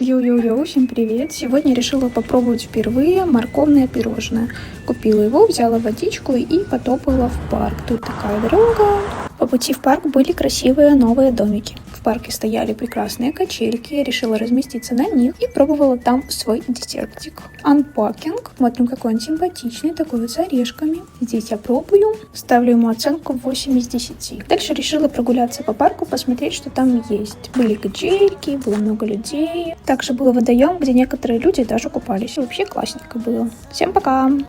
Йоу-йоу-йоу, всем привет! Сегодня решила попробовать впервые морковное пирожное. Купила его, взяла водичку и потопала в парк. Тут такая дорога. По пути в парк были красивые новые домики. В парке стояли прекрасные качельки. Я решила разместиться на них и пробовала там свой десертик. Анпакинг. Смотрим, какой он симпатичный, такой вот с орешками. Здесь я пробую. Ставлю ему оценку 8 из 10. Дальше решила прогуляться по парку, посмотреть, что там есть. Были качельки, было много людей. Также был водоем, где некоторые люди даже купались. Вообще классненько было. Всем пока!